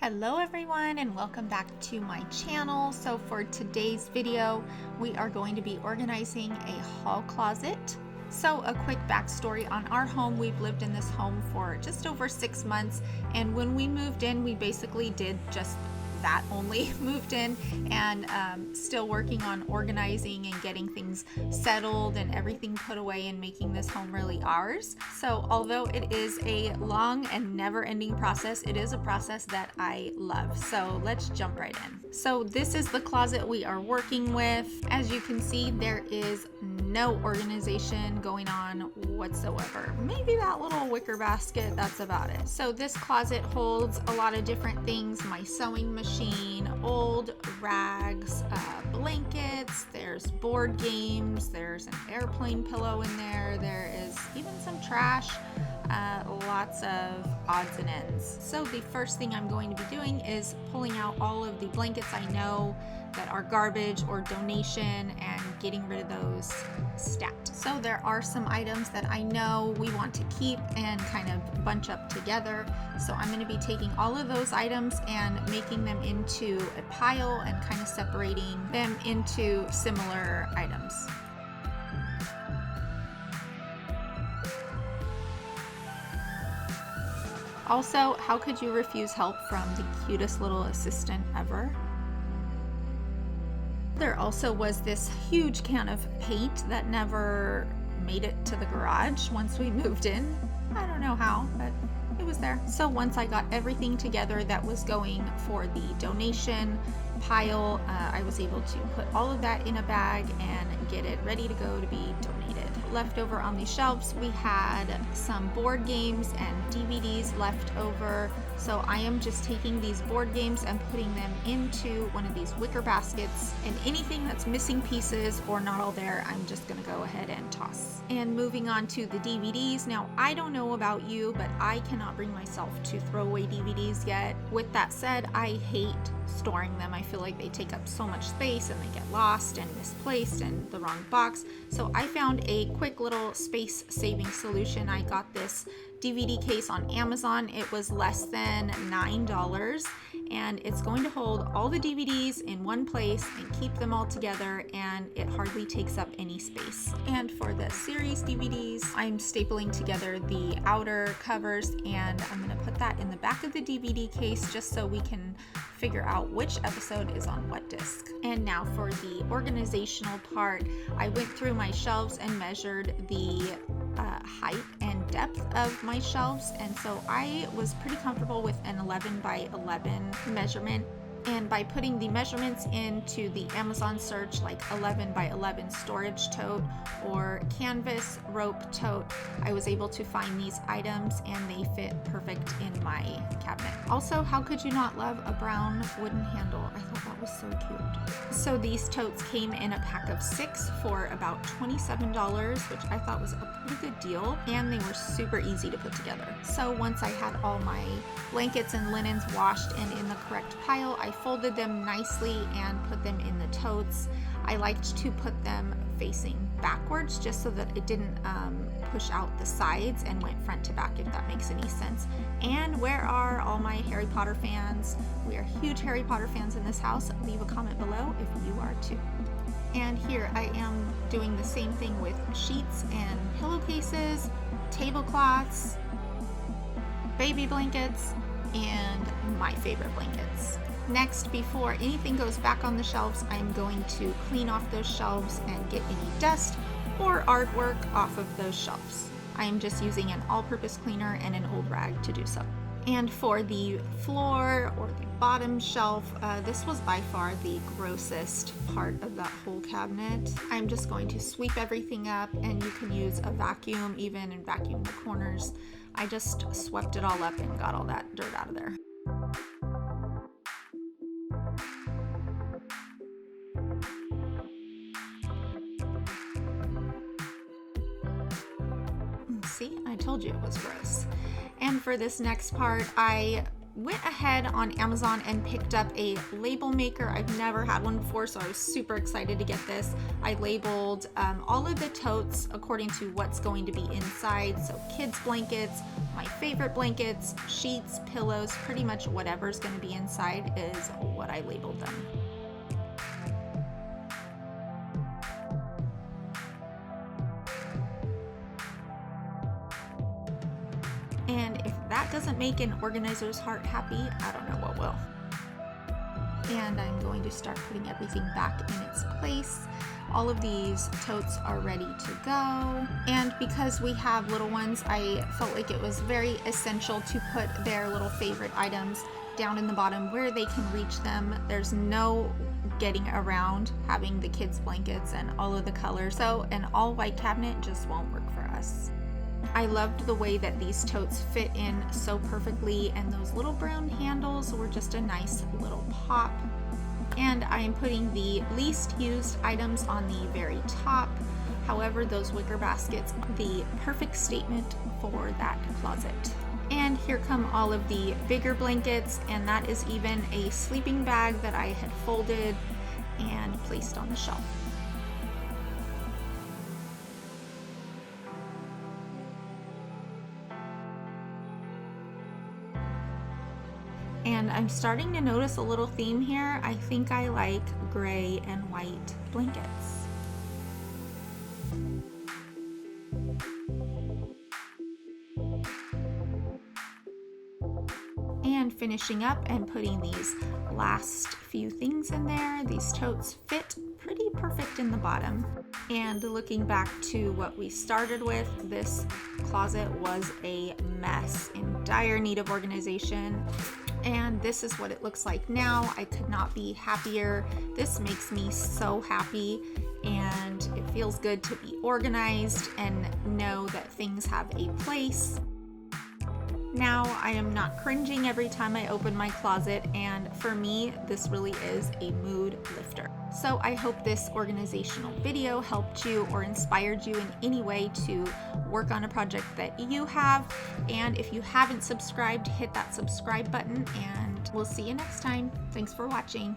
Hello everyone and welcome back to my channel. So for today's video, we are going to be organizing a hall closet. So a quick backstory on our home. We've lived in this home for just over 6 months, and when we moved in, we basically did just that only. Moved in and still working on organizing and getting things settled and everything put away and making this home really ours. So although it is a long and never-ending process, it is a process that I love. So let's jump right in. So this is the closet we are working with. As you can see, there is no organization going on whatsoever. Maybe that little wicker basket, that's about it. So this closet holds a lot of different things: my sewing machine, old rags, blankets, there's board games, there's an airplane pillow in there, there is even some trash, lots of odds and ends. So the first thing I'm going to be doing is pulling out all of the blankets I know that are garbage or donation and getting rid of those stacked. So there are some items that I know we want to keep and kind of bunch up together. So I'm going to be taking all of those items and making them into a pile and kind of separating them into similar items. Also, how could you refuse help from the cutest little assistant ever? There also was this huge can of paint that never made it to the garage once we moved in. I don't know how, but it was there. So once I got everything together that was going for the donation pile, I was able to put all of that in a bag and get it ready to go to be donated. Left over on the shelves, we had some board games and DVDs left over. So I am just taking these board games and putting them into one of these wicker baskets, and anything that's missing pieces or not all there, I'm just gonna go ahead and toss. And moving on to the DVDs. Now, I don't know about you, but I cannot bring myself to throw away DVDs yet. With that said, I hate storing them. I feel like they take up so much space and they get lost and misplaced in the wrong box. So I found a quick little space saving solution. I got this DVD case on Amazon. It was less than $9, and it's going to hold all the DVDs in one place and keep them all together, and it hardly takes up any space. And for the series DVDs, I'm stapling together the outer covers, and I'm going to put that in the back of the DVD case just so we can figure out which episode is on what disc. And now for the organizational part, I went through my shelves and measured the height and depth of my shelves, and so I was pretty comfortable with an 11 by 11 measurement. And by putting the measurements into the Amazon search, like 11 by 11 storage tote or canvas rope tote, I was able to find these items and they fit perfect in my cabinet. Also, how could you not love a brown wooden handle? I thought that was so cute. So these totes came in a pack of 6 for about $27, which I thought was a pretty good deal, and they were super easy to put together. So once I had all my blankets and linens washed and in the correct pile, I folded them nicely and put them in the totes. I liked to put them facing backwards just so that it didn't push out the sides and went front to back, if that makes any sense. And where are all my Harry Potter fans? We are huge Harry Potter fans in this house. Leave a comment below if you are too. And here I am doing the same thing with sheets and pillowcases, tablecloths, baby blankets, and my favorite blankets. Next, before anything goes back on the shelves, I'm going to clean off those shelves and get any dust or artwork off of those shelves. I am just using an all-purpose cleaner and an old rag to do so. And for the floor or the bottom shelf, this was by far the grossest part of that whole cabinet. I'm just going to sweep everything up, and you can use a vacuum even and vacuum the corners. I just swept it all up and got all that dirt out of there. See, I told you it was gross. And for this next part, I went ahead on Amazon and picked up a label maker. I've never had one before, so I was super excited to get this. I labeled all of the totes according to what's going to be inside. So kids' blankets, my favorite blankets, sheets, pillows, pretty much whatever's going to be inside is what I labeled them. And if that doesn't make an organizer's heart happy, I don't know what will. And I'm going to start putting everything back in its place. All of these totes are ready to go. And because we have little ones, I felt like it was very essential to put their little favorite items down in the bottom where they can reach them. There's no getting around having the kids' blankets and all of the colors. So an all white cabinet just won't work for us. I loved the way that these totes fit in so perfectly, and those little brown handles were just a nice little pop. And I am putting the least used items on the very top. However, those wicker baskets are the perfect statement for that closet. And here come all of the bigger blankets, and that is even a sleeping bag that I had folded and placed on the shelf. And I'm starting to notice a little theme here. I think I like gray and white blankets. And finishing up and putting these last few things in there. These totes fit pretty perfect in the bottom. And looking back to what we started with, this closet was a mess, in dire need of organization. And this is what it looks like now. I could not be happier. This makes me so happy, and it feels good to be organized and know that things have a place. Now I am not cringing every time I open my closet, and for me, this really is a mood lifter. So I hope this organizational video helped you or inspired you in any way to work on a project that you have. And if you haven't subscribed, hit that subscribe button, and we'll see you next time. Thanks for watching.